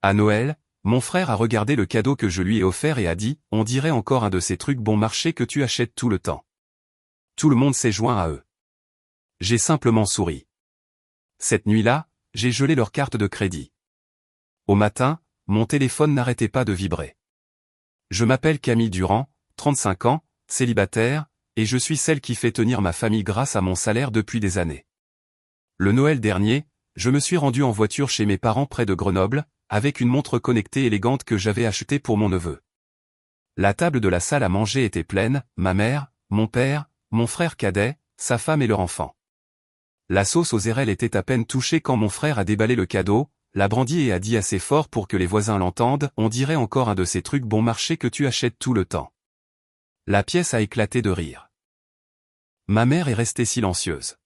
À Noël, mon frère a regardé le cadeau que je lui ai offert et a dit « On dirait encore un de ces trucs bon marché que tu achètes tout le temps. » Tout le monde s'est joint à eux. J'ai simplement souri. Cette nuit-là, j'ai gelé leur carte de crédit. Au matin, mon téléphone n'arrêtait pas de vibrer. Je m'appelle Camille Durand, 35 ans, célibataire, et je suis celle qui fait tenir ma famille grâce à mon salaire depuis des années. Le Noël dernier, je me suis rendu en voiture chez mes parents près de Grenoble, avec une montre connectée élégante que j'avais achetée pour mon neveu. La table de la salle à manger était pleine, ma mère, mon père, mon frère cadet, sa femme et leur enfant. La sauce aux érelles était à peine touchée quand mon frère a déballé le cadeau, l'a brandi et a dit assez fort pour que les voisins l'entendent « On dirait encore un de ces trucs bon marché que tu achètes tout le temps. » La pièce a éclaté de rire. Ma mère est restée silencieuse.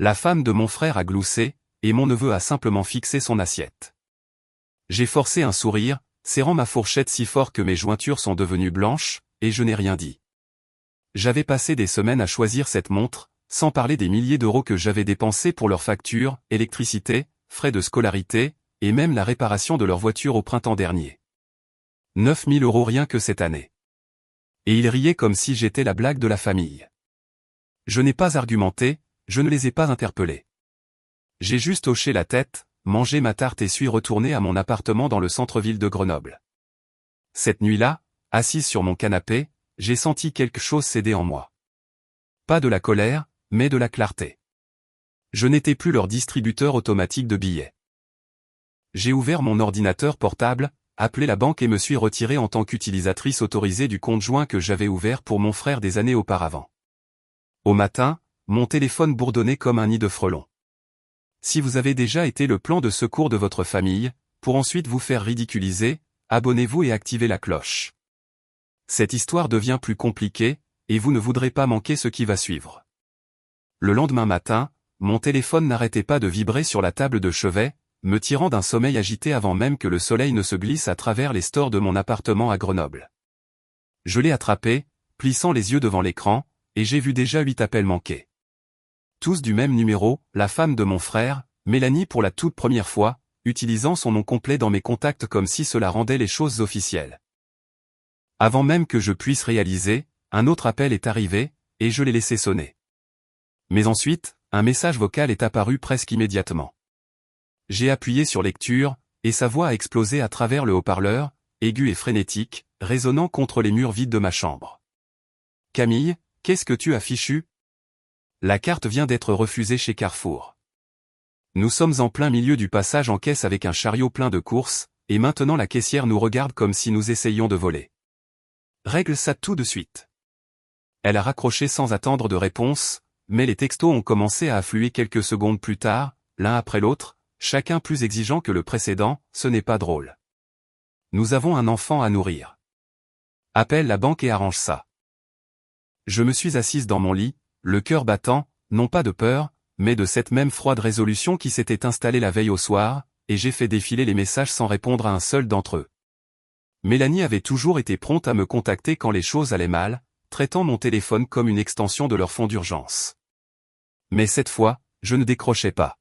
La femme de mon frère a gloussé, et mon neveu a simplement fixé son assiette. J'ai forcé un sourire, serrant ma fourchette si fort que mes jointures sont devenues blanches, et je n'ai rien dit. J'avais passé des semaines à choisir cette montre, sans parler des milliers d'euros que j'avais dépensés pour leurs factures, électricité, frais de scolarité, et même la réparation de leur voiture au printemps dernier. 9 000 € rien que cette année. Et ils riaient comme si j'étais la blague de la famille. Je n'ai pas argumenté, je ne les ai pas interpellés. J'ai juste hoché la tête, mangé ma tarte et suis retourné à mon appartement dans le centre-ville de Grenoble. Cette nuit-là, assise sur mon canapé, j'ai senti quelque chose céder en moi. Pas de la colère, mais de la clarté. Je n'étais plus leur distributeur automatique de billets. J'ai ouvert mon ordinateur portable, appelé la banque et me suis retiré en tant qu'utilisatrice autorisée du compte joint que j'avais ouvert pour mon frère des années auparavant. Au matin, mon téléphone bourdonnait comme un nid de frelons. Si vous avez déjà été le plan de secours de votre famille, pour ensuite vous faire ridiculiser, abonnez-vous et activez la cloche. Cette histoire devient plus compliquée, et vous ne voudrez pas manquer ce qui va suivre. Le lendemain matin, mon téléphone n'arrêtait pas de vibrer sur la table de chevet, me tirant d'un sommeil agité avant même que le soleil ne se glisse à travers les stores de mon appartement à Grenoble. Je l'ai attrapé, plissant les yeux devant l'écran, et j'ai vu déjà 8 appels manqués. Tous du même numéro, la femme de mon frère, Mélanie pour la toute première fois, utilisant son nom complet dans mes contacts comme si cela rendait les choses officielles. Avant même que je puisse réaliser, un autre appel est arrivé, et je l'ai laissé sonner. Mais ensuite, un message vocal est apparu presque immédiatement. J'ai appuyé sur lecture, et sa voix a explosé à travers le haut-parleur, aiguë et frénétique, résonnant contre les murs vides de ma chambre. « Camille, qu'est-ce que tu as fichu ? La carte vient d'être refusée chez Carrefour. Nous sommes en plein milieu du passage en caisse avec un chariot plein de courses, et maintenant la caissière nous regarde comme si nous essayions de voler. Règle ça tout de suite. » Elle a raccroché sans attendre de réponse, mais les textos ont commencé à affluer quelques secondes plus tard, l'un après l'autre, chacun plus exigeant que le précédent, ce n'est pas drôle. Nous avons un enfant à nourrir. Appelle la banque et arrange ça. Je me suis assise dans mon lit, le cœur battant, non pas de peur, mais de cette même froide résolution qui s'était installée la veille au soir, et j'ai fait défiler les messages sans répondre à un seul d'entre eux. Mélanie avait toujours été prompte à me contacter quand les choses allaient mal, traitant mon téléphone comme une extension de leur fond d'urgence. Mais cette fois, je ne décrochais pas.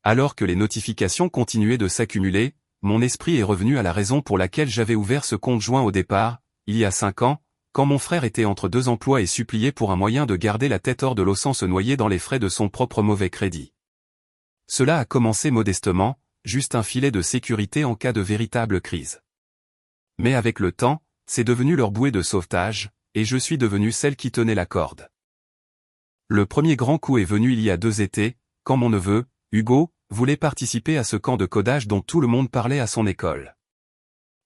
Alors que les notifications continuaient de s'accumuler, mon esprit est revenu à la raison pour laquelle j'avais ouvert ce compte joint au départ, il y a 5 ans, quand mon frère était entre 2 emplois et suppliait pour un moyen de garder la tête hors de l'eau sans se noyer dans les frais de son propre mauvais crédit. Cela a commencé modestement, juste un filet de sécurité en cas de véritable crise. Mais avec le temps, c'est devenu leur bouée de sauvetage, et je suis devenue celle qui tenait la corde. Le premier grand coup est venu il y a 2 étés, quand mon neveu, Hugo, voulait participer à ce camp de codage dont tout le monde parlait à son école.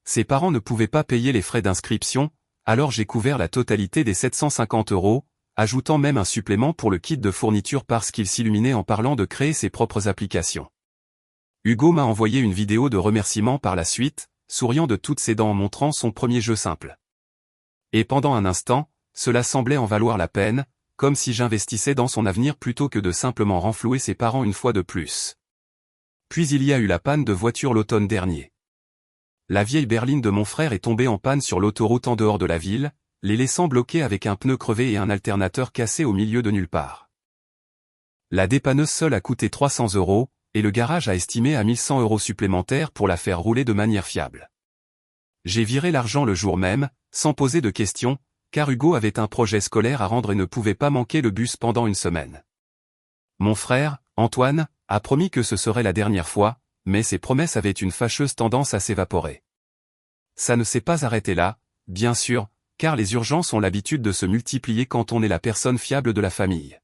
Ses parents ne pouvaient pas payer les frais d'inscription, alors j'ai couvert la totalité des 750 €, ajoutant même un supplément pour le kit de fourniture parce qu'il s'illuminait en parlant de créer ses propres applications. Hugo m'a envoyé une vidéo de remerciement par la suite, souriant de toutes ses dents en montrant son premier jeu simple. Et pendant un instant, cela semblait en valoir la peine, comme si j'investissais dans son avenir plutôt que de simplement renflouer ses parents une fois de plus. Puis il y a eu la panne de voiture l'automne dernier. La vieille berline de mon frère est tombée en panne sur l'autoroute en dehors de la ville, les laissant bloqués avec un pneu crevé et un alternateur cassé au milieu de nulle part. La dépanneuse seule a coûté 300 €, et le garage a estimé à 1100 € supplémentaires pour la faire rouler de manière fiable. J'ai viré l'argent le jour même, sans poser de questions, car Hugo avait un projet scolaire à rendre et ne pouvait pas manquer le bus pendant une semaine. Mon frère, Antoine, a promis que ce serait la dernière fois, mais ses promesses avaient une fâcheuse tendance à s'évaporer. Ça ne s'est pas arrêté là, bien sûr, car les urgences ont l'habitude de se multiplier quand on est la personne fiable de la famille.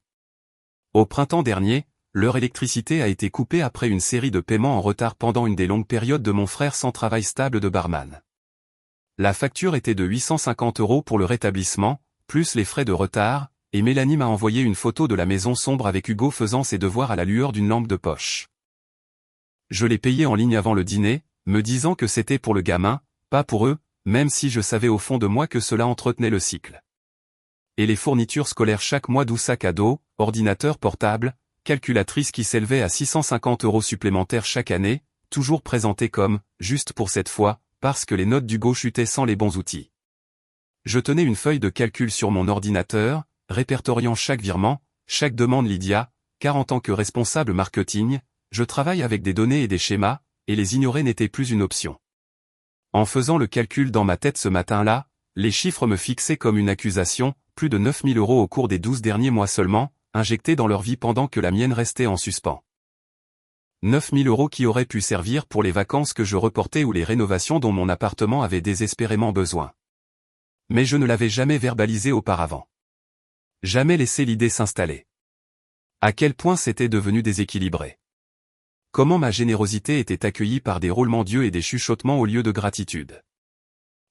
Au printemps dernier, leur électricité a été coupée après une série de paiements en retard pendant une des longues périodes de mon frère sans travail stable de barman. La facture était de 850 € pour le rétablissement, plus les frais de retard, et Mélanie m'a envoyé une photo de la maison sombre avec Hugo faisant ses devoirs à la lueur d'une lampe de poche. Je l'ai payé en ligne avant le dîner, me disant que c'était pour le gamin, pas pour eux, même si je savais au fond de moi que cela entretenait le cycle. Et les fournitures scolaires chaque mois, d'où sac à dos, ordinateur portable, calculatrice qui s'élevait à 650 € supplémentaires chaque année, toujours présentée comme « juste pour cette fois », parce que les notes d'Hugo chutaient sans les bons outils. Je tenais une feuille de calcul sur mon ordinateur, répertoriant chaque virement, chaque demande Lydia, car en tant que responsable marketing, je travaille avec des données et des schémas, et les ignorer n'était plus une option. En faisant le calcul dans ma tête ce matin-là, les chiffres me fixaient comme une accusation, plus de 9000 € au cours des 12 derniers mois seulement, injectés dans leur vie pendant que la mienne restait en suspens. 9000 € qui auraient pu servir pour les vacances que je reportais ou les rénovations dont mon appartement avait désespérément besoin. Mais je ne l'avais jamais verbalisé auparavant. Jamais laissé l'idée s'installer. À quel point c'était devenu déséquilibré. Comment ma générosité était accueillie par des roulements d'yeux et des chuchotements au lieu de gratitude.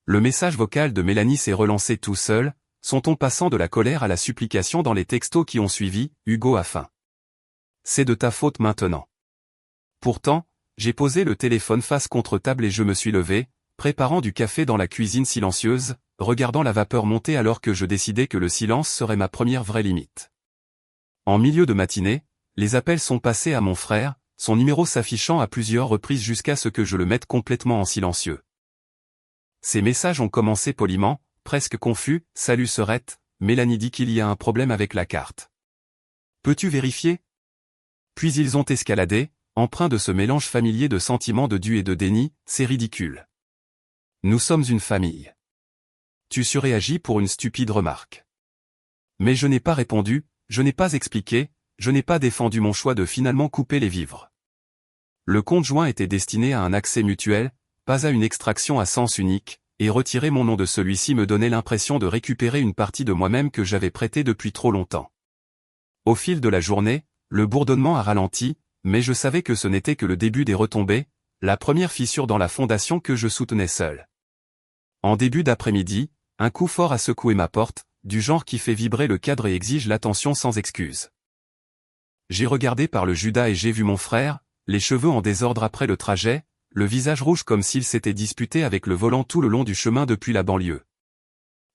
Le message vocal de Mélanie s'est relancé tout seul, son ton passant de la colère à la supplication dans les textos qui ont suivi, Hugo a faim. C'est de ta faute maintenant. Pourtant, j'ai posé le téléphone face contre table et je me suis levé, préparant du café dans la cuisine silencieuse, regardant la vapeur monter alors que je décidais que le silence serait ma première vraie limite. En milieu de matinée, les appels sont passés à mon frère, son numéro s'affichant à plusieurs reprises jusqu'à ce que je le mette complètement en silencieux. Ces messages ont commencé poliment, presque confus. « Salut Serette, Mélanie dit qu'il y a un problème avec la carte. Peux-tu vérifier ?» Puis ils ont escaladé, empreints de ce mélange familier de sentiments de dû et de déni. « C'est ridicule. Nous sommes une famille. Tu surréagis pour une stupide remarque. » Mais je n'ai pas répondu, je n'ai pas expliqué, je n'ai pas défendu mon choix de finalement couper les vivres. Le compte joint était destiné à un accès mutuel, pas à une extraction à sens unique, et retirer mon nom de celui-ci me donnait l'impression de récupérer une partie de moi-même que j'avais prêtée depuis trop longtemps. Au fil de la journée, le bourdonnement a ralenti, mais je savais que ce n'était que le début des retombées, la première fissure dans la fondation que je soutenais seul. En début d'après-midi, un coup fort a secoué ma porte, du genre qui fait vibrer le cadre et exige l'attention sans excuse. J'ai regardé par le Judas et j'ai vu mon frère, les cheveux en désordre après le trajet, le visage rouge comme s'il s'était disputé avec le volant tout le long du chemin depuis la banlieue.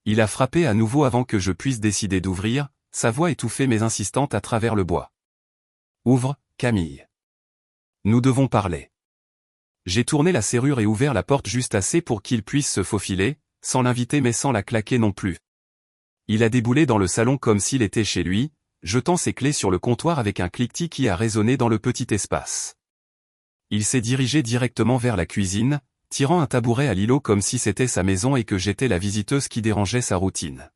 Il a frappé à nouveau avant que je puisse décider d'ouvrir, sa voix étouffée mais insistante à travers le bois. « Ouvre, Camille. Nous devons parler. » J'ai tourné la serrure et ouvert la porte juste assez pour qu'il puisse se faufiler, sans l'inviter mais sans la claquer non plus. Il a déboulé dans le salon comme s'il était chez lui, jetant ses clés sur le comptoir avec un cliquetis qui a résonné dans le petit espace. Il s'est dirigé directement vers la cuisine, tirant un tabouret à l'îlot comme si c'était sa maison et que j'étais la visiteuse qui dérangeait sa routine.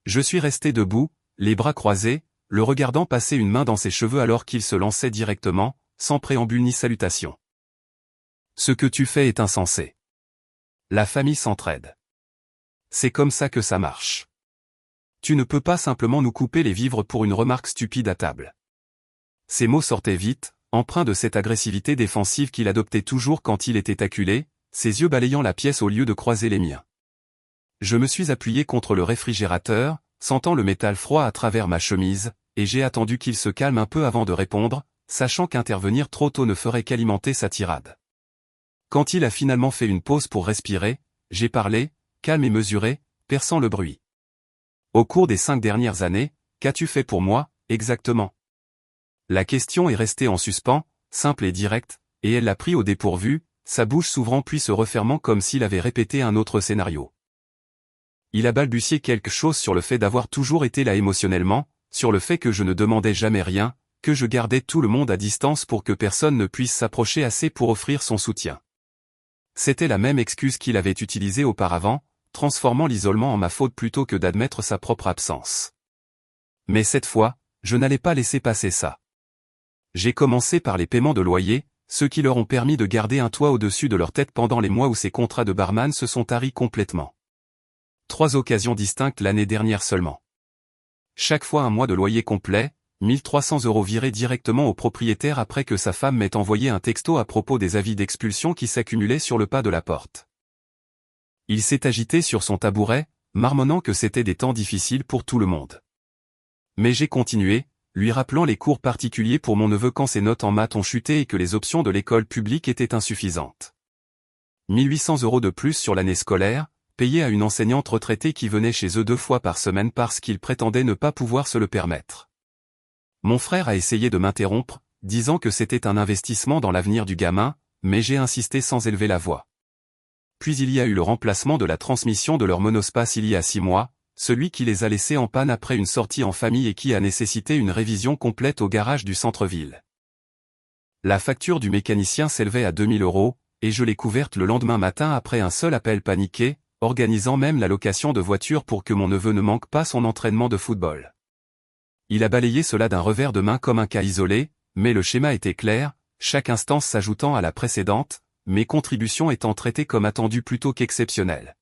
Je suis resté debout, les bras croisés, le regardant passer une main dans ses cheveux alors qu'il se lançait directement, sans préambule ni salutation. « Ce que tu fais est insensé. La famille s'entraide. C'est comme ça que ça marche. Tu ne peux pas simplement nous couper les vivres pour une remarque stupide à table. » Ces mots sortaient vite, empreints de cette agressivité défensive qu'il adoptait toujours quand il était acculé, ses yeux balayant la pièce au lieu de croiser les miens. Je me suis appuyé contre le réfrigérateur, sentant le métal froid à travers ma chemise, et j'ai attendu qu'il se calme un peu avant de répondre, sachant qu'intervenir trop tôt ne ferait qu'alimenter sa tirade. Quand il a finalement fait une pause pour respirer, j'ai parlé, calme et mesuré, perçant le bruit. « Au cours des 5 dernières années, qu'as-tu fait pour moi, exactement ?» La question est restée en suspens, simple et directe, et elle l'a pris au dépourvu, sa bouche s'ouvrant puis se refermant comme s'il avait répété un autre scénario. Il a balbutié quelque chose sur le fait d'avoir toujours été là émotionnellement, sur le fait que je ne demandais jamais rien, que je gardais tout le monde à distance pour que personne ne puisse s'approcher assez pour offrir son soutien. C'était la même excuse qu'il avait utilisée auparavant, transformant l'isolement en ma faute plutôt que d'admettre sa propre absence. Mais cette fois, je n'allais pas laisser passer ça. J'ai commencé par les paiements de loyer, ceux qui leur ont permis de garder un toit au-dessus de leur tête pendant les mois où ces contrats de barman se sont taris complètement. 3 occasions distinctes l'année dernière seulement. Chaque fois un mois de loyer complet, 1300 € virés directement au propriétaire après que sa femme m'ait envoyé un texto à propos des avis d'expulsion qui s'accumulaient sur le pas de la porte. Il s'est agité sur son tabouret, marmonnant que c'était des temps difficiles pour tout le monde. Mais j'ai continué, lui rappelant les cours particuliers pour mon neveu quand ses notes en maths ont chuté et que les options de l'école publique étaient insuffisantes. 1800 € de plus sur l'année scolaire, payés à une enseignante retraitée qui venait chez eux 2 fois par semaine parce qu'il prétendait ne pas pouvoir se le permettre. Mon frère a essayé de m'interrompre, disant que c'était un investissement dans l'avenir du gamin, mais j'ai insisté sans élever la voix. Puis il y a eu le remplacement de la transmission de leur monospace il y a 6 mois, celui qui les a laissés en panne après une sortie en famille et qui a nécessité une révision complète au garage du centre-ville. La facture du mécanicien s'élevait à 2000 €, et je l'ai couverte le lendemain matin après un seul appel paniqué, organisant même la location de voiture pour que mon neveu ne manque pas son entraînement de football. Il a balayé cela d'un revers de main comme un cas isolé, mais le schéma était clair, chaque instance s'ajoutant à la précédente, mes contributions étant traitées comme attendues plutôt qu'exceptionnelles.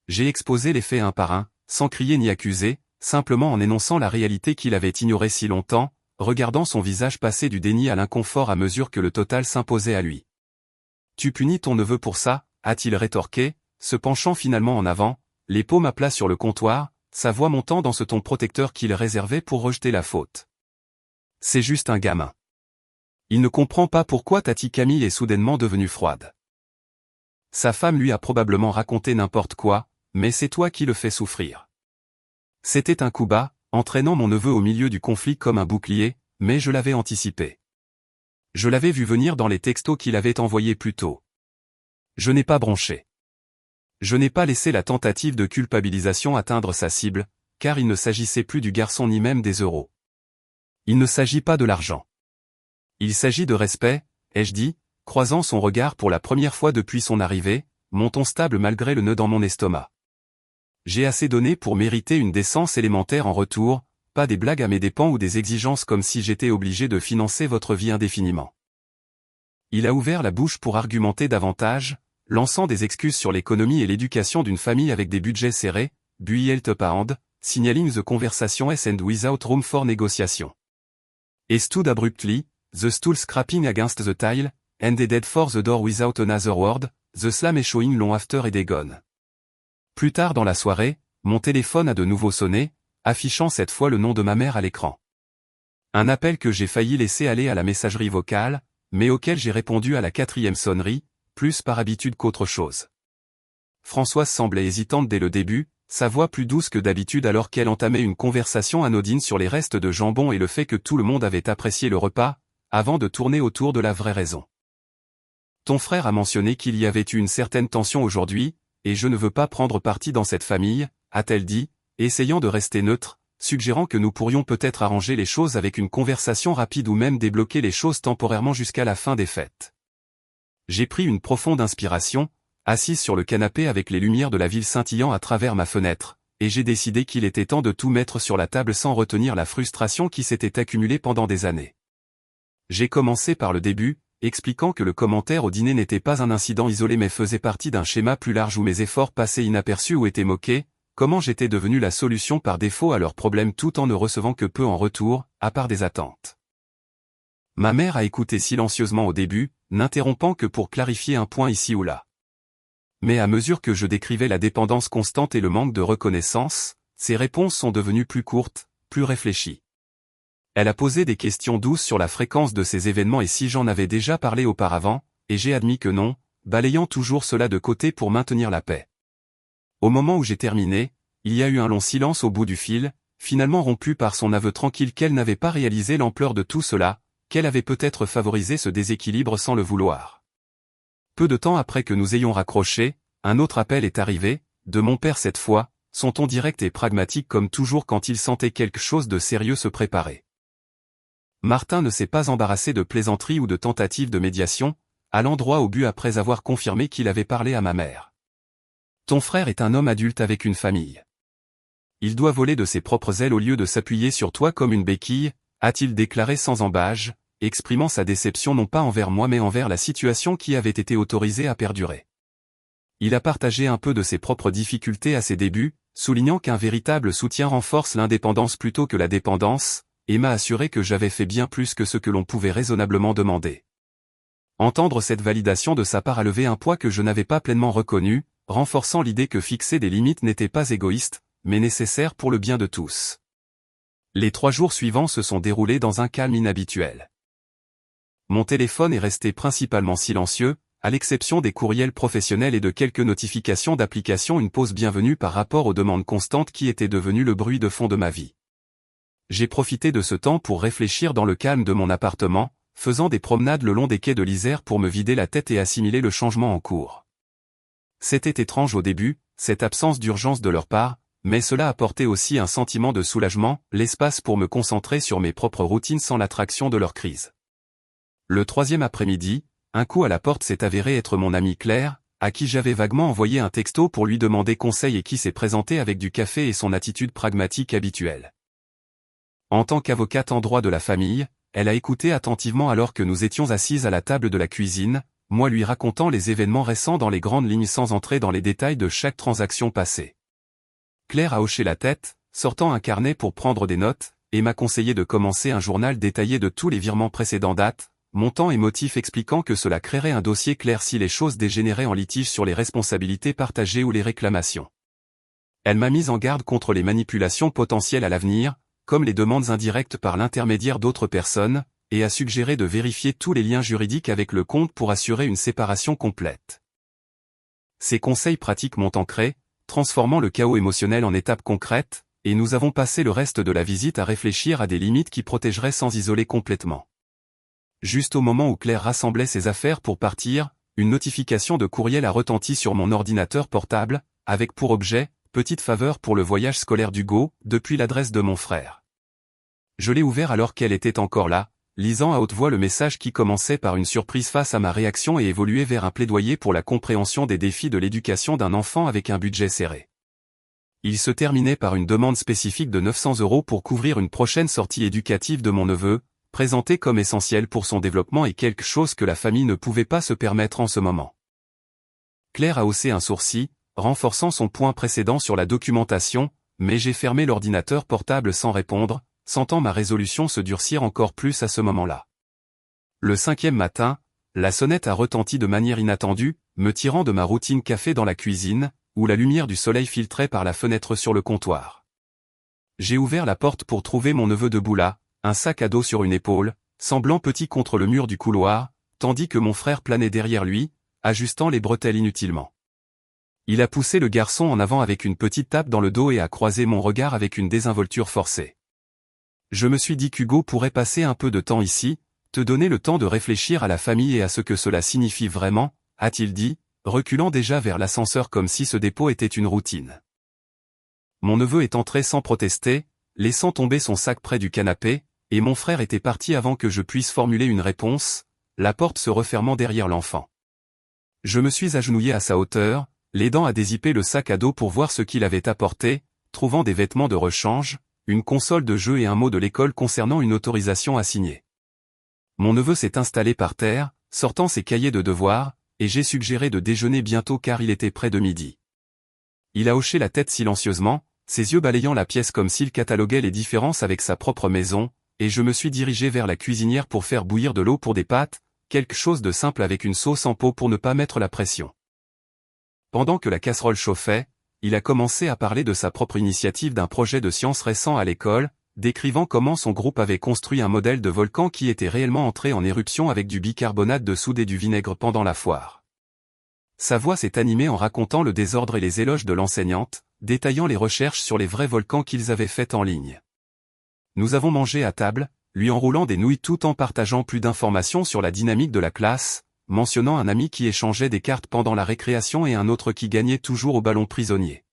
J'ai exposé les faits un par un, sans crier ni accuser, simplement en énonçant la réalité qu'il avait ignorée si longtemps, regardant son visage passer du déni à l'inconfort à mesure que le total s'imposait à lui. « Tu punis ton neveu pour ça ?» a-t-il rétorqué, se penchant finalement en avant, les paumes à plat sur le comptoir, sa voix montant dans ce ton protecteur qu'il réservait pour rejeter la faute. « C'est juste un gamin. Il ne comprend pas pourquoi Tati Camille est soudainement devenue froide. Sa femme lui a probablement raconté n'importe quoi, mais c'est toi qui le fais souffrir. » C'était un coup bas, entraînant mon neveu au milieu du conflit comme un bouclier, mais je l'avais anticipé. Je l'avais vu venir dans les textos qu'il avait envoyés plus tôt. Je n'ai pas bronché. Je n'ai pas laissé la tentative de culpabilisation atteindre sa cible, car il ne s'agissait plus du garçon ni même des euros. Il ne s'agit pas de l'argent. Il s'agit de respect, ai-je dit, croisant son regard pour la première fois depuis son arrivée, mon ton stable malgré le nœud dans mon estomac. J'ai assez donné pour mériter une décence élémentaire en retour, pas des blagues à mes dépens ou des exigences comme si j'étais obligé de financer votre vie indéfiniment. Il a ouvert la bouche pour argumenter davantage, lançant des excuses sur l'économie et l'éducation d'une famille avec des budgets serrés, but help hand, signaling the conversation and without room for negotiation. He stood abruptly, the stool scraping against the tile, and headed for the door without another word, the slam echoing long after he had gone. Plus tard dans la soirée, mon téléphone a de nouveau sonné, affichant cette fois le nom de ma mère à l'écran. Un appel que j'ai failli laisser aller à la messagerie vocale, mais auquel j'ai répondu à la 4e sonnerie, plus par habitude qu'autre chose. Françoise semblait hésitante dès le début, sa voix plus douce que d'habitude alors qu'elle entamait une conversation anodine sur les restes de jambon et le fait que tout le monde avait apprécié le repas, avant de tourner autour de la vraie raison. Ton frère a mentionné qu'il y avait eu une certaine tension aujourd'hui, et je ne veux pas prendre parti dans cette famille, a-t-elle dit, essayant de rester neutre, suggérant que nous pourrions peut-être arranger les choses avec une conversation rapide ou même débloquer les choses temporairement jusqu'à la fin des fêtes. J'ai pris une profonde inspiration, assise sur le canapé avec les lumières de la ville scintillant à travers ma fenêtre, et j'ai décidé qu'il était temps de tout mettre sur la table sans retenir la frustration qui s'était accumulée pendant des années. J'ai commencé par le début, expliquant que le commentaire au dîner n'était pas un incident isolé mais faisait partie d'un schéma plus large où mes efforts passaient inaperçus ou étaient moqués, comment j'étais devenu la solution par défaut à leurs problèmes tout en ne recevant que peu en retour, à part des attentes. Ma mère a écouté silencieusement au début, n'interrompant que pour clarifier un point ici ou là. Mais à mesure que je décrivais la dépendance constante et le manque de reconnaissance, ses réponses sont devenues plus courtes, plus réfléchies. Elle a posé des questions douces sur la fréquence de ces événements et si j'en avais déjà parlé auparavant, et j'ai admis que non, balayant toujours cela de côté pour maintenir la paix. Au moment où j'ai terminé, il y a eu un long silence au bout du fil, finalement rompu par son aveu tranquille qu'elle n'avait pas réalisé l'ampleur de tout cela, qu'elle avait peut-être favorisé ce déséquilibre sans le vouloir. Peu de temps après que nous ayons raccroché, un autre appel est arrivé, de mon père cette fois, son ton direct et pragmatique comme toujours quand il sentait quelque chose de sérieux se préparer. Martin ne s'est pas embarrassé de plaisanteries ou de tentatives de médiation, allant droit au but après avoir confirmé qu'il avait parlé à ma mère. Ton frère est un homme adulte avec une famille. Il doit voler de ses propres ailes au lieu de s'appuyer sur toi comme une béquille, a-t-il déclaré sans ambages, exprimant sa déception non pas envers moi mais envers la situation qui avait été autorisée à perdurer. Il a partagé un peu de ses propres difficultés à ses débuts, soulignant qu'un véritable soutien renforce l'indépendance plutôt que la dépendance, et m'a assuré que j'avais fait bien plus que ce que l'on pouvait raisonnablement demander. Entendre cette validation de sa part a levé un poids que je n'avais pas pleinement reconnu, renforçant l'idée que fixer des limites n'était pas égoïste, mais nécessaire pour le bien de tous. Les 3 jours suivants se sont déroulés dans un calme inhabituel. Mon téléphone est resté principalement silencieux, à l'exception des courriels professionnels et de quelques notifications d'applications, une pause bienvenue par rapport aux demandes constantes qui étaient devenues le bruit de fond de ma vie. J'ai profité de ce temps pour réfléchir dans le calme de mon appartement, faisant des promenades le long des quais de l'Isère pour me vider la tête et assimiler le changement en cours. C'était étrange au début, cette absence d'urgence de leur part, mais cela apportait aussi un sentiment de soulagement, l'espace pour me concentrer sur mes propres routines sans l'attraction de leur crise. Le 3e après-midi, un coup à la porte s'est avéré être mon amie Claire, à qui j'avais vaguement envoyé un texto pour lui demander conseil et qui s'est présentée avec du café et son attitude pragmatique habituelle. En tant qu'avocate en droit de la famille, elle a écouté attentivement alors que nous étions assises à la table de la cuisine, moi lui racontant les événements récents dans les grandes lignes sans entrer dans les détails de chaque transaction passée. Claire a hoché la tête, sortant un carnet pour prendre des notes, et m'a conseillé de commencer un journal détaillé de tous les virements précédents dates, montant et motifs expliquant que cela créerait un dossier clair si les choses dégénéraient en litige sur les responsabilités partagées ou les réclamations. Elle m'a mise en garde contre les manipulations potentielles à l'avenir, comme les demandes indirectes par l'intermédiaire d'autres personnes, et a suggéré de vérifier tous les liens juridiques avec le compte pour assurer une séparation complète. Ces conseils pratiques m'ont ancré, transformant le chaos émotionnel en étapes concrètes, et nous avons passé le reste de la visite à réfléchir à des limites qui protégeraient sans isoler complètement. Juste au moment où Claire rassemblait ses affaires pour partir, une notification de courriel a retenti sur mon ordinateur portable, avec pour objet, petite faveur pour le voyage scolaire d'Hugo, depuis l'adresse de mon frère. Je l'ai ouvert alors qu'elle était encore là, lisant à haute voix le message qui commençait par une surprise face à ma réaction et évoluait vers un plaidoyer pour la compréhension des défis de l'éducation d'un enfant avec un budget serré. Il se terminait par une demande spécifique de 900 € pour couvrir une prochaine sortie éducative de mon neveu, présentée comme essentielle pour son développement et quelque chose que la famille ne pouvait pas se permettre en ce moment. Claire a haussé un sourcil, renforçant son point précédent sur la documentation, mais j'ai fermé l'ordinateur portable sans répondre, sentant ma résolution se durcir encore plus à ce moment-là. Le 5e matin, la sonnette a retenti de manière inattendue, me tirant de ma routine café dans la cuisine, où la lumière du soleil filtrait par la fenêtre sur le comptoir. J'ai ouvert la porte pour trouver mon neveu debout là, un sac à dos sur une épaule, semblant petit contre le mur du couloir, tandis que mon frère planait derrière lui, ajustant les bretelles inutilement. Il a poussé le garçon en avant avec une petite tape dans le dos et a croisé mon regard avec une désinvolture forcée. Je me suis dit qu'Hugo pourrait passer un peu de temps ici, te donner le temps de réfléchir à la famille et à ce que cela signifie vraiment, a-t-il dit, reculant déjà vers l'ascenseur comme si ce dépôt était une routine. Mon neveu est entré sans protester, laissant tomber son sac près du canapé, et mon frère était parti avant que je puisse formuler une réponse, la porte se refermant derrière l'enfant. Je me suis agenouillé à sa hauteur, l'aidant à dézipper le sac à dos pour voir ce qu'il avait apporté, trouvant des vêtements de rechange, une console de jeu et un mot de l'école concernant une autorisation à signer. Mon neveu s'est installé par terre, sortant ses cahiers de devoirs, et j'ai suggéré de déjeuner bientôt car il était près de midi. Il a hoché la tête silencieusement, ses yeux balayant la pièce comme s'il cataloguait les différences avec sa propre maison, et je me suis dirigé vers la cuisinière pour faire bouillir de l'eau pour des pâtes, quelque chose de simple avec une sauce en pot pour ne pas mettre la pression. Pendant que la casserole chauffait, il a commencé à parler de sa propre initiative d'un projet de science récent à l'école, décrivant comment son groupe avait construit un modèle de volcan qui était réellement entré en éruption avec du bicarbonate de soude et du vinaigre pendant la foire. Sa voix s'est animée en racontant le désordre et les éloges de l'enseignante, détaillant les recherches sur les vrais volcans qu'ils avaient faites en ligne. Nous avons mangé à table, lui enroulant des nouilles tout en partageant plus d'informations sur la dynamique de la classe, mentionnant un ami qui échangeait des cartes pendant la récréation et un autre qui gagnait toujours au ballon prisonnier.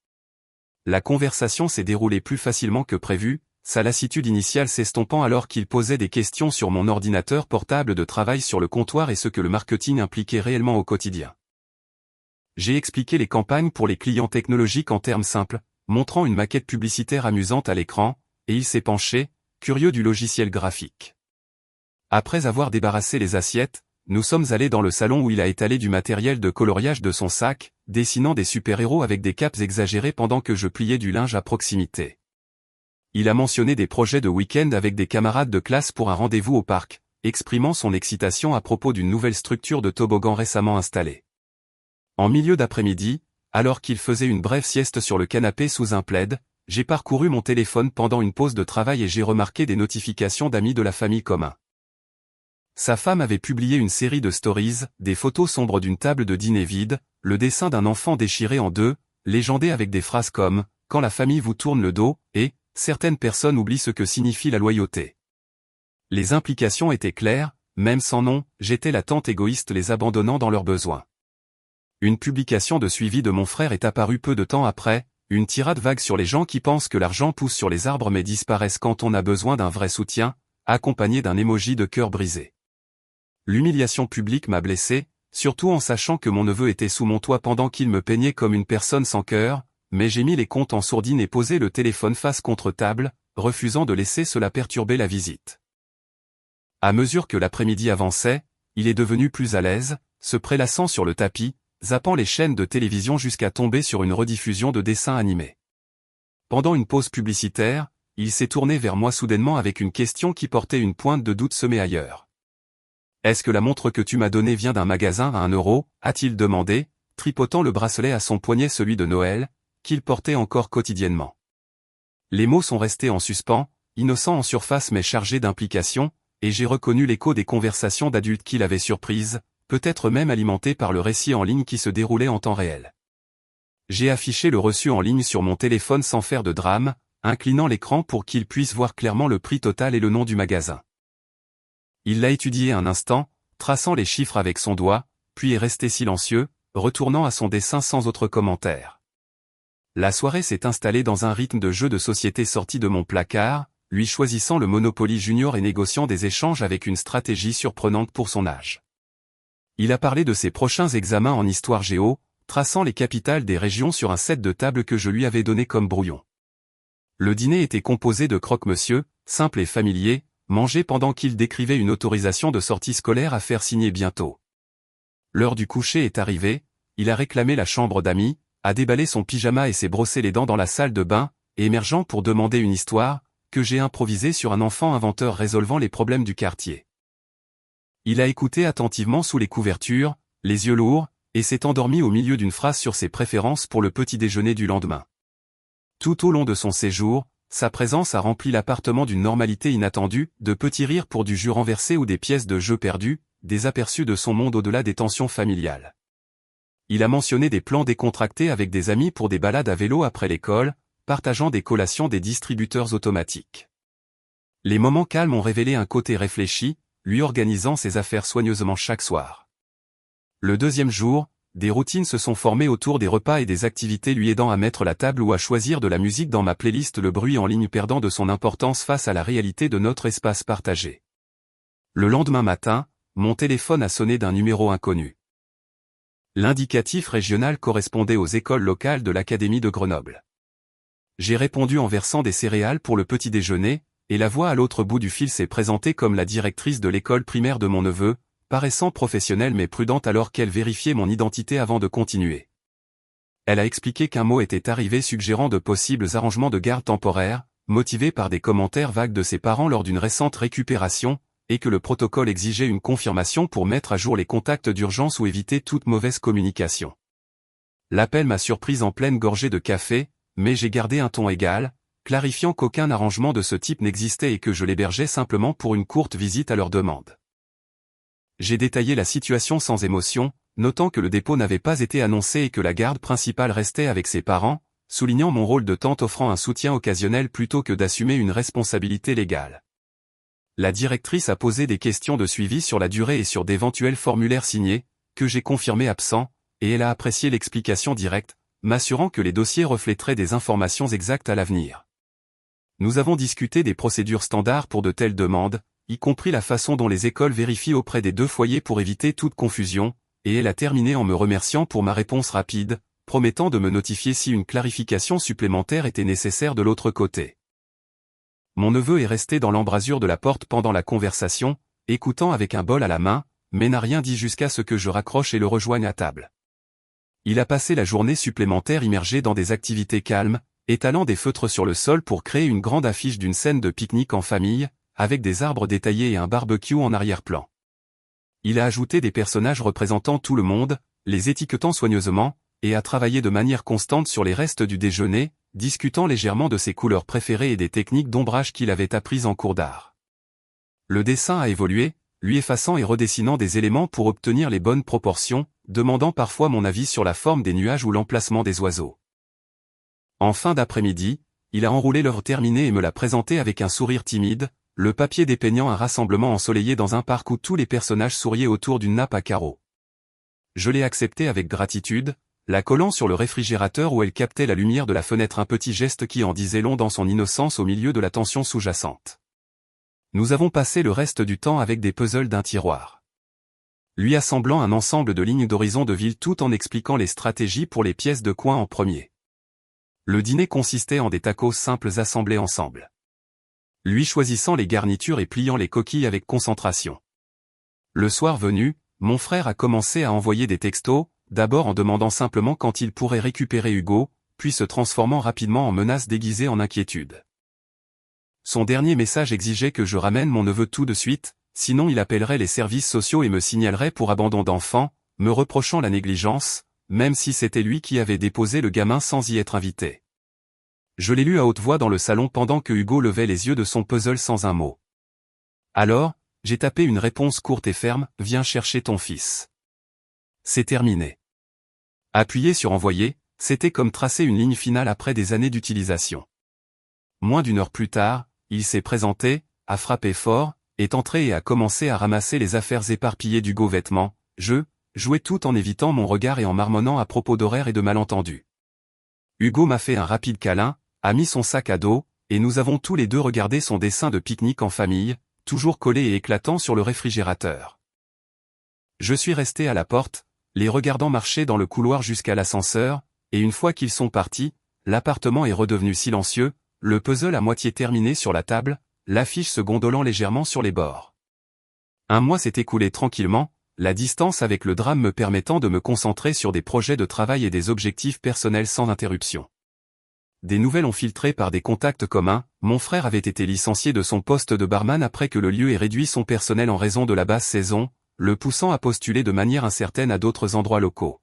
La conversation s'est déroulée plus facilement que prévu, sa lassitude initiale s'estompant alors qu'il posait des questions sur mon ordinateur portable de travail sur le comptoir et ce que le marketing impliquait réellement au quotidien. J'ai expliqué les campagnes pour les clients technologiques en termes simples, montrant une maquette publicitaire amusante à l'écran, et il s'est penché, curieux du logiciel graphique. Après avoir débarrassé les assiettes, nous sommes allés dans le salon où il a étalé du matériel de coloriage de son sac, dessinant des super-héros avec des capes exagérées pendant que je pliais du linge à proximité. Il a mentionné des projets de week-end avec des camarades de classe pour un rendez-vous au parc, exprimant son excitation à propos d'une nouvelle structure de toboggan récemment installée. En milieu d'après-midi, alors qu'il faisait une brève sieste sur le canapé sous un plaid, j'ai parcouru mon téléphone pendant une pause de travail et j'ai remarqué des notifications d'amis de la famille commun. Sa femme avait publié une série de stories, des photos sombres d'une table de dîner vide, le dessin d'un enfant déchiré en deux, légendé avec des phrases comme « Quand la famille vous tourne le dos » et « Certaines personnes oublient ce que signifie la loyauté ». Les implications étaient claires, même sans nom, j'étais la tante égoïste les abandonnant dans leurs besoins. Une publication de suivi de mon frère est apparue peu de temps après, une tirade vague sur les gens qui pensent que l'argent pousse sur les arbres mais disparaissent quand on a besoin d'un vrai soutien, accompagné d'un emoji de cœur brisé. L'humiliation publique m'a blessé, surtout en sachant que mon neveu était sous mon toit pendant qu'il me peignait comme une personne sans cœur, mais j'ai mis les comptes en sourdine et posé le téléphone face contre table, refusant de laisser cela perturber la visite. À mesure que l'après-midi avançait, il est devenu plus à l'aise, se prélassant sur le tapis, zappant les chaînes de télévision jusqu'à tomber sur une rediffusion de dessins animés. Pendant une pause publicitaire, il s'est tourné vers moi soudainement avec une question qui portait une pointe de doute semée ailleurs. « Est-ce que la montre que tu m'as donnée vient d'un magasin à 1 euro ?» a-t-il demandé, tripotant le bracelet à son poignet, celui de Noël, qu'il portait encore quotidiennement. Les mots sont restés en suspens, innocents en surface mais chargés d'implications, et j'ai reconnu l'écho des conversations d'adultes qui l'avaient surprise, peut-être même alimentées par le récit en ligne qui se déroulait en temps réel. J'ai affiché le reçu en ligne sur mon téléphone sans faire de drame, inclinant l'écran pour qu'il puisse voir clairement le prix total et le nom du magasin. Il l'a étudié un instant, traçant les chiffres avec son doigt, puis est resté silencieux, retournant à son dessin sans autre commentaire. La soirée s'est installée dans un rythme de jeu de société sorti de mon placard, lui choisissant le Monopoly Junior et négociant des échanges avec une stratégie surprenante pour son âge. Il a parlé de ses prochains examens en histoire géo, traçant les capitales des régions sur un set de tables que je lui avais donné comme brouillon. Le dîner était composé de croque-monsieur, simple et familier, mangé pendant qu'il décrivait une autorisation de sortie scolaire à faire signer bientôt. L'heure du coucher est arrivée, il a réclamé la chambre d'amis, a déballé son pyjama et s'est brossé les dents dans la salle de bain, émergeant pour demander une histoire, que j'ai improvisée sur un enfant inventeur résolvant les problèmes du quartier. Il a écouté attentivement sous les couvertures, les yeux lourds, et s'est endormi au milieu d'une phrase sur ses préférences pour le petit déjeuner du lendemain. Tout au long de son séjour, sa présence a rempli l'appartement d'une normalité inattendue, de petits rires pour du jus renversé ou des pièces de jeu perdues, des aperçus de son monde au-delà des tensions familiales. Il a mentionné des plans décontractés avec des amis pour des balades à vélo après l'école, partageant des collations des distributeurs automatiques. Les moments calmes ont révélé un côté réfléchi, lui organisant ses affaires soigneusement chaque soir. Le deuxième jour, des routines se sont formées autour des repas et des activités lui aidant à mettre la table ou à choisir de la musique dans ma playlist, le bruit en ligne perdant de son importance face à la réalité de notre espace partagé. Le lendemain matin, mon téléphone a sonné d'un numéro inconnu. L'indicatif régional correspondait aux écoles locales de l'Académie de Grenoble. J'ai répondu en versant des céréales pour le petit déjeuner, et la voix à l'autre bout du fil s'est présentée comme la directrice de l'école primaire de mon neveu, paraissant professionnelle mais prudente alors qu'elle vérifiait mon identité avant de continuer. Elle a expliqué qu'un mot était arrivé suggérant de possibles arrangements de garde temporaire, motivés par des commentaires vagues de ses parents lors d'une récente récupération, et que le protocole exigeait une confirmation pour mettre à jour les contacts d'urgence ou éviter toute mauvaise communication. L'appel m'a surprise en pleine gorgée de café, mais j'ai gardé un ton égal, clarifiant qu'aucun arrangement de ce type n'existait et que je l'hébergeais simplement pour une courte visite à leur demande. J'ai détaillé la situation sans émotion, notant que le dépôt n'avait pas été annoncé et que la garde principale restait avec ses parents, soulignant mon rôle de tante offrant un soutien occasionnel plutôt que d'assumer une responsabilité légale. La directrice a posé des questions de suivi sur la durée et sur d'éventuels formulaires signés, que j'ai confirmés absents, et elle a apprécié l'explication directe, m'assurant que les dossiers reflèteraient des informations exactes à l'avenir. Nous avons discuté des procédures standards pour de telles demandes, y compris la façon dont les écoles vérifient auprès des deux foyers pour éviter toute confusion, et elle a terminé en me remerciant pour ma réponse rapide, promettant de me notifier si une clarification supplémentaire était nécessaire de l'autre côté. Mon neveu est resté dans l'embrasure de la porte pendant la conversation, écoutant avec un bol à la main, mais n'a rien dit jusqu'à ce que je raccroche et le rejoigne à table. Il a passé la journée supplémentaire immergé dans des activités calmes, étalant des feutres sur le sol pour créer une grande affiche d'une scène de pique-nique en famille, avec des arbres détaillés et un barbecue en arrière-plan. Il a ajouté des personnages représentant tout le monde, les étiquetant soigneusement, et a travaillé de manière constante sur les restes du déjeuner, discutant légèrement de ses couleurs préférées et des techniques d'ombrage qu'il avait apprises en cours d'art. Le dessin a évolué, lui effaçant et redessinant des éléments pour obtenir les bonnes proportions, demandant parfois mon avis sur la forme des nuages ou l'emplacement des oiseaux. En fin d'après-midi, il a enroulé l'œuvre terminée et me l'a présentée avec un sourire timide, le papier dépeignant un rassemblement ensoleillé dans un parc où tous les personnages souriaient autour d'une nappe à carreaux. Je l'ai accepté avec gratitude, la collant sur le réfrigérateur où elle captait la lumière de la fenêtre, un petit geste qui en disait long dans son innocence au milieu de la tension sous-jacente. Nous avons passé le reste du temps avec des puzzles d'un tiroir. Lui assemblant un ensemble de lignes d'horizon de ville tout en expliquant les stratégies pour les pièces de coin en premier. Le dîner consistait en des tacos simples assemblés ensemble. Lui choisissant les garnitures et pliant les coquilles avec concentration. Le soir venu, mon frère a commencé à envoyer des textos, d'abord en demandant simplement quand il pourrait récupérer Hugo, puis se transformant rapidement en menace déguisée en inquiétude. Son dernier message exigeait que je ramène mon neveu tout de suite, sinon il appellerait les services sociaux et me signalerait pour abandon d'enfant, me reprochant la négligence, même si c'était lui qui avait déposé le gamin sans y être invité. Je l'ai lu à haute voix dans le salon pendant que Hugo levait les yeux de son puzzle sans un mot. Alors, j'ai tapé une réponse courte et ferme, « Viens chercher ton fils ». C'est terminé. Appuyer sur envoyer, c'était comme tracer une ligne finale après des années d'utilisation. Moins d'une heure plus tard, il s'est présenté, a frappé fort, est entré et a commencé à ramasser les affaires éparpillées d'Hugo vêtements, jouait tout en évitant mon regard et en marmonnant à propos d'horaires et de malentendus. Hugo m'a fait un rapide câlin, a mis son sac à dos, et nous avons tous les deux regardé son dessin de pique-nique en famille, toujours collé et éclatant sur le réfrigérateur. Je suis resté à la porte, les regardant marcher dans le couloir jusqu'à l'ascenseur, et une fois qu'ils sont partis, l'appartement est redevenu silencieux, le puzzle à moitié terminé sur la table, l'affiche se gondolant légèrement sur les bords. Un mois s'est écoulé tranquillement, la distance avec le drame me permettant de me concentrer sur des projets de travail et des objectifs personnels sans interruption. Des nouvelles ont filtré par des contacts communs, mon frère avait été licencié de son poste de barman après que le lieu ait réduit son personnel en raison de la basse saison, le poussant à postuler de manière incertaine à d'autres endroits locaux.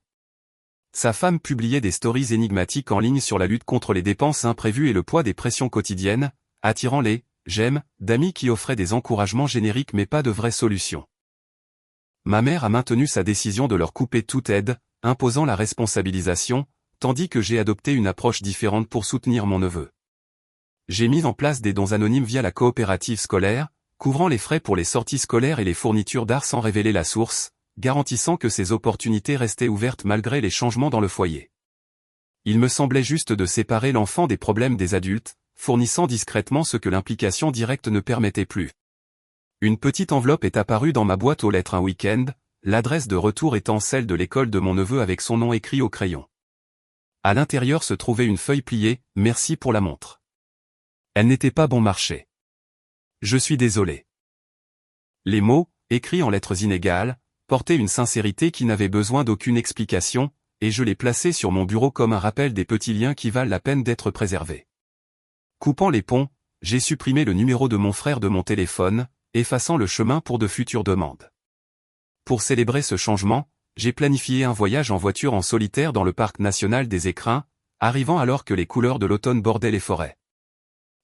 Sa femme publiait des stories énigmatiques en ligne sur la lutte contre les dépenses imprévues et le poids des pressions quotidiennes, attirant les « j'aime » d'amis qui offraient des encouragements génériques mais pas de vraies solutions. Ma mère a maintenu sa décision de leur couper toute aide, imposant la responsabilisation, tandis que j'ai adopté une approche différente pour soutenir mon neveu. J'ai mis en place des dons anonymes via la coopérative scolaire, couvrant les frais pour les sorties scolaires et les fournitures d'art sans révéler la source, garantissant que ces opportunités restaient ouvertes malgré les changements dans le foyer. Il me semblait juste de séparer l'enfant des problèmes des adultes, fournissant discrètement ce que l'implication directe ne permettait plus. Une petite enveloppe est apparue dans ma boîte aux lettres un week-end, l'adresse de retour étant celle de l'école de mon neveu avec son nom écrit au crayon. À l'intérieur se trouvait une feuille pliée, « Merci pour la montre. Elle n'était pas bon marché. Je suis désolé. » Les mots, écrits en lettres inégales, portaient une sincérité qui n'avait besoin d'aucune explication, et je les plaçais sur mon bureau comme un rappel des petits liens qui valent la peine d'être préservés. Coupant les ponts, j'ai supprimé le numéro de mon frère de mon téléphone, effaçant le chemin pour de futures demandes. Pour célébrer ce changement, j'ai planifié un voyage en voiture en solitaire dans le parc national des Écrins, arrivant alors que les couleurs de l'automne bordaient les forêts.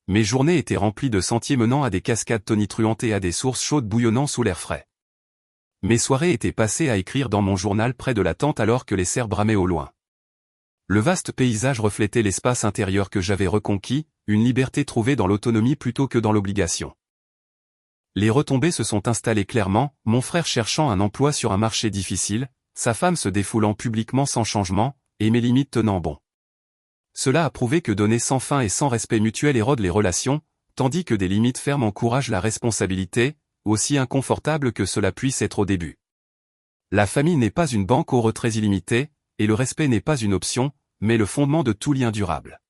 Mes journées étaient remplies de sentiers menant à des cascades tonitruantes et à des sources chaudes bouillonnant sous l'air frais. Mes soirées étaient passées à écrire dans mon journal près de la tente alors que les cerfs bramaient au loin. Le vaste paysage reflétait l'espace intérieur que j'avais reconquis, une liberté trouvée dans l'autonomie plutôt que dans l'obligation. Les retombées se sont installées clairement, mon frère cherchant un emploi sur un marché difficile, sa femme se défoulant publiquement sans changement, et mes limites tenant bon. Cela a prouvé que donner sans fin et sans respect mutuel érode les relations, tandis que des limites fermes encouragent la responsabilité, aussi inconfortable que cela puisse être au début. La famille n'est pas une banque au retrait illimité, et le respect n'est pas une option, mais le fondement de tout lien durable.